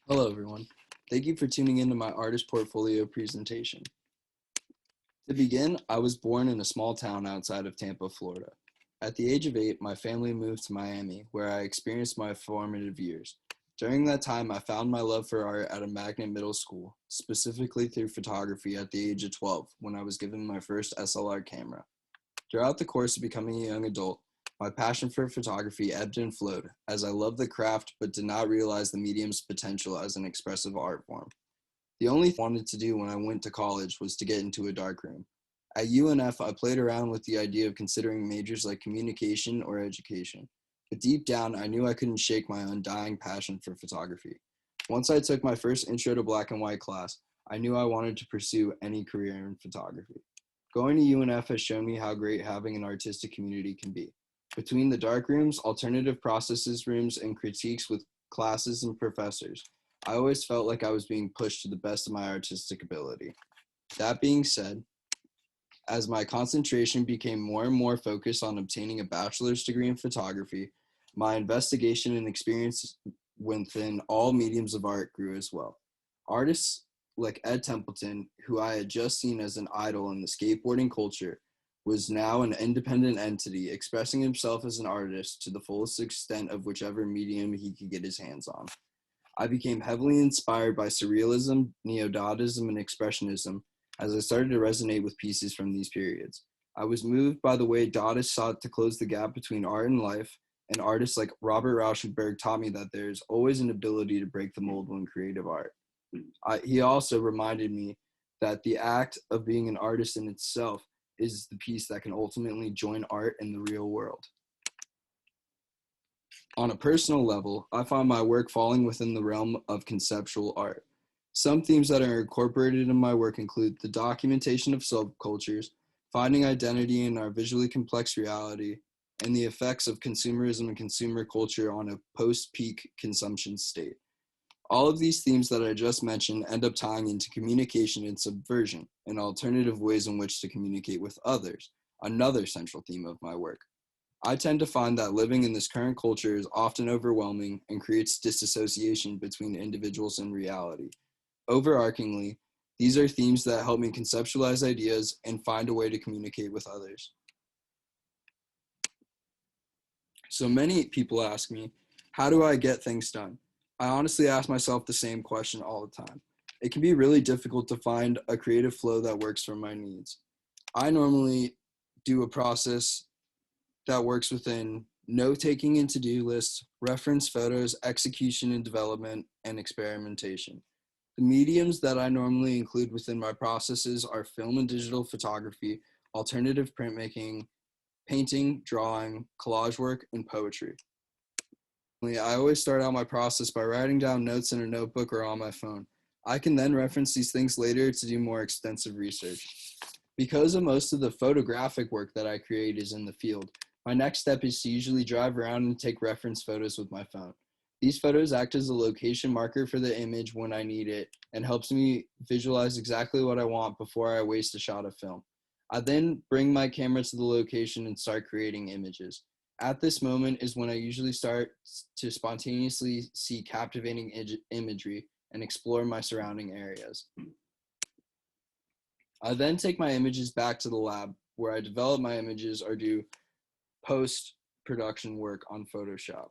Hello, everyone. Thank you for tuning into my artist portfolio presentation. To begin, I was born in a small town outside of Tampa, Florida. At the age of 8, my family moved to Miami, where I experienced my formative years. During that time, I found my love for art at a magnet middle school, specifically through photography at the age of 12, when I was given my first SLR camera. Throughout the course of becoming a young adult, my passion for photography ebbed and flowed, as I loved the craft but did not realize the medium's potential as an expressive art form. The only thing I wanted to do when I went to college was to get into a darkroom. At UNF, I played around with the idea of considering majors like communication or education, but deep down, I knew I couldn't shake my undying passion for photography. Once I took my first Intro to Black and White class, I knew I wanted to pursue any career in photography. Going to UNF has shown me how great having an artistic community can be. Between the dark rooms, alternative processes rooms, and critiques with classes and professors, I always felt like I was being pushed to the best of my artistic ability. That being said, as my concentration became more and more focused on obtaining a bachelor's degree in photography, my investigation and experience within all mediums of art grew as well. Artists like Ed Templeton, who I had just seen as an idol in the skateboarding culture, was now an independent entity expressing himself as an artist to the fullest extent of whichever medium he could get his hands on. I became heavily inspired by surrealism, neo-Dadaism, and expressionism as I started to resonate with pieces from these periods. I was moved by the way Dadists sought to close the gap between art and life, and artists like Robert Rauschenberg taught me that there's always an ability to break the mold when creative art. He also reminded me that the act of being an artist in itself is the piece that can ultimately join art in the real world. On a personal level, I find my work falling within the realm of conceptual art. Some themes that are incorporated in my work include the documentation of subcultures, finding identity in our visually complex reality, and the effects of consumerism and consumer culture on a post-peak consumption state. All of these themes that I just mentioned end up tying into communication and subversion, and alternative ways in which to communicate with others, another central theme of my work. I tend to find that living in this current culture is often overwhelming and creates disassociation between individuals and reality. Overarchingly, these are themes that help me conceptualize ideas and find a way to communicate with others. So many people ask me, how do I get things done? I honestly ask myself the same question all the time. It can be really difficult to find a creative flow that works for my needs. I normally do a process that works within note-taking and to-do lists, reference photos, execution and development, and experimentation. The mediums that I normally include within my processes are film and digital photography, alternative printmaking, painting, drawing, collage work, and poetry. I always start out my process by writing down notes in a notebook or on my phone. I can then reference these things later to do more extensive research. Because of most of the photographic work that I create is in the field, my next step is to usually drive around and take reference photos with my phone. These photos act as a location marker for the image when I need it and helps me visualize exactly what I want before I waste a shot of film. I then bring my camera to the location and start creating images. At this moment is when I usually start to spontaneously see captivating imagery and explore my surrounding areas. I then take my images back to the lab where I develop my images or do post-production work on Photoshop.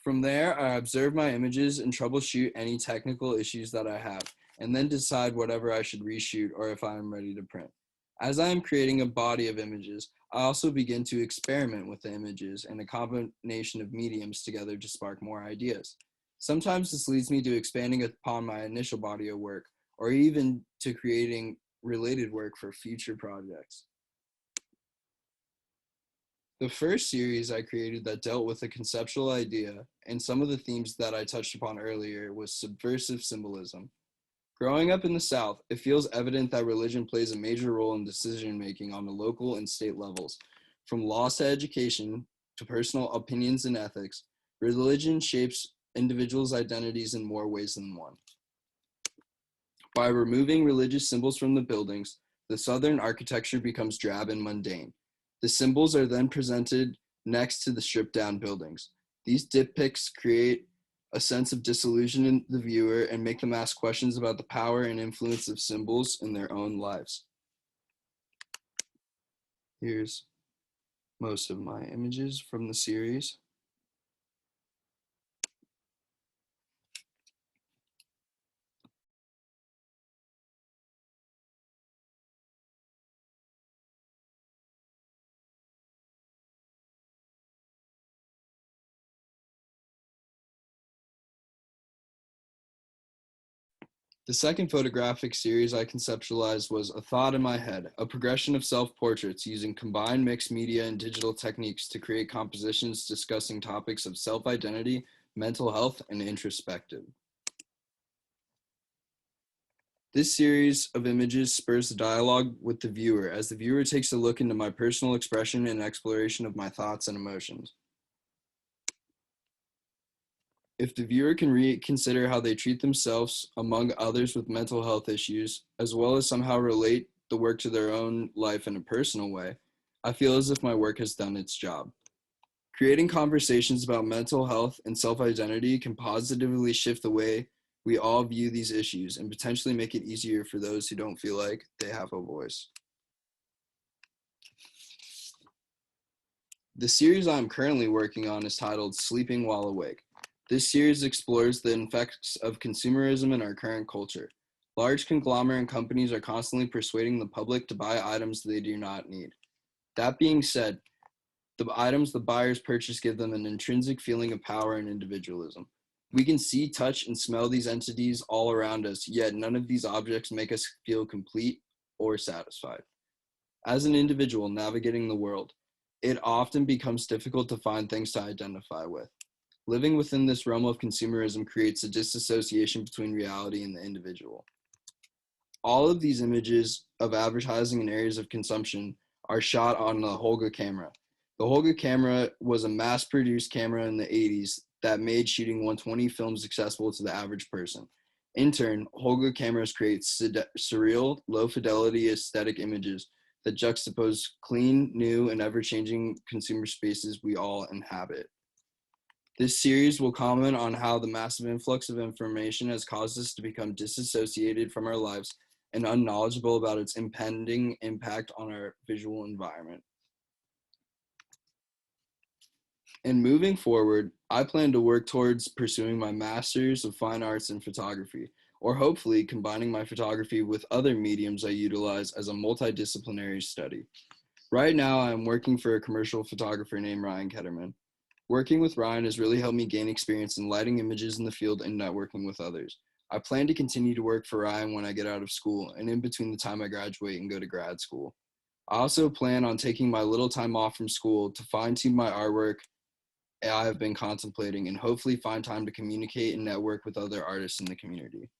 From there, I observe my images and troubleshoot any technical issues that I have, and then decide whatever I should reshoot or if I am ready to print. As I am creating a body of images, I also begin to experiment with the images and a combination of mediums together to spark more ideas. Sometimes this leads me to expanding upon my initial body of work, or even to creating related work for future projects. The first series I created that dealt with a conceptual idea and some of the themes that I touched upon earlier was subversive symbolism. Growing up in the South, it feels evident that religion plays a major role in decision making on the local and state levels. From laws to education to personal opinions and ethics, religion shapes individuals' identities in more ways than one. By removing religious symbols from the buildings, the Southern architecture becomes drab and mundane. The symbols are then presented next to the stripped down buildings. These diptychs create a sense of disillusion in the viewer, and make them ask questions about the power and influence of symbols in their own lives. Here's most of my images from the series. The second photographic series I conceptualized was A Thought in My Head, a progression of self-portraits using combined mixed media and digital techniques to create compositions discussing topics of self-identity, mental health, and introspection. This series of images spurs the dialogue with the viewer as the viewer takes a look into my personal expression and exploration of my thoughts and emotions. If the viewer can reconsider how they treat themselves among others with mental health issues, as well as somehow relate the work to their own life in a personal way, I feel as if my work has done its job. Creating conversations about mental health and self-identity can positively shift the way we all view these issues and potentially make it easier for those who don't feel like they have a voice. The series I'm currently working on is titled Sleeping While Awake. This series explores the effects of consumerism in our current culture. Large conglomerate companies are constantly persuading the public to buy items they do not need. That being said, the items the buyers purchase give them an intrinsic feeling of power and individualism. We can see, touch, and smell these entities all around us, yet none of these objects make us feel complete or satisfied. As an individual navigating the world, it often becomes difficult to find things to identify with. Living within this realm of consumerism creates a disassociation between reality and the individual. All of these images of advertising and areas of consumption are shot on the Holga camera. The Holga camera was a mass-produced camera in the 80s that made shooting 120 films accessible to the average person. In turn, Holga cameras create surreal, low-fidelity aesthetic images that juxtapose clean, new, and ever-changing consumer spaces we all inhabit. This series will comment on how the massive influx of information has caused us to become disassociated from our lives and unknowledgeable about its impending impact on our visual environment. And moving forward, I plan to work towards pursuing my Master's of Fine Arts in Photography, or hopefully combining my photography with other mediums I utilize as a multidisciplinary study. Right now, I'm working for a commercial photographer named Ryan Ketterman. Working with Ryan has really helped me gain experience in lighting images in the field and networking with others. I plan to continue to work for Ryan when I get out of school and in between the time I graduate and go to grad school. I also plan on taking my little time off from school to fine-tune my artwork I have been contemplating and hopefully find time to communicate and network with other artists in the community.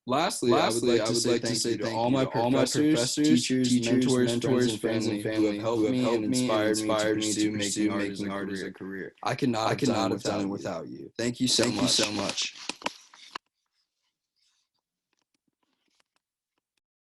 Lastly, I would like to say thank you to all my professors, teachers, mentors, friends, and family who have helped me and inspired me to pursue making art as a career. I could not have done it without you. Thank you so much.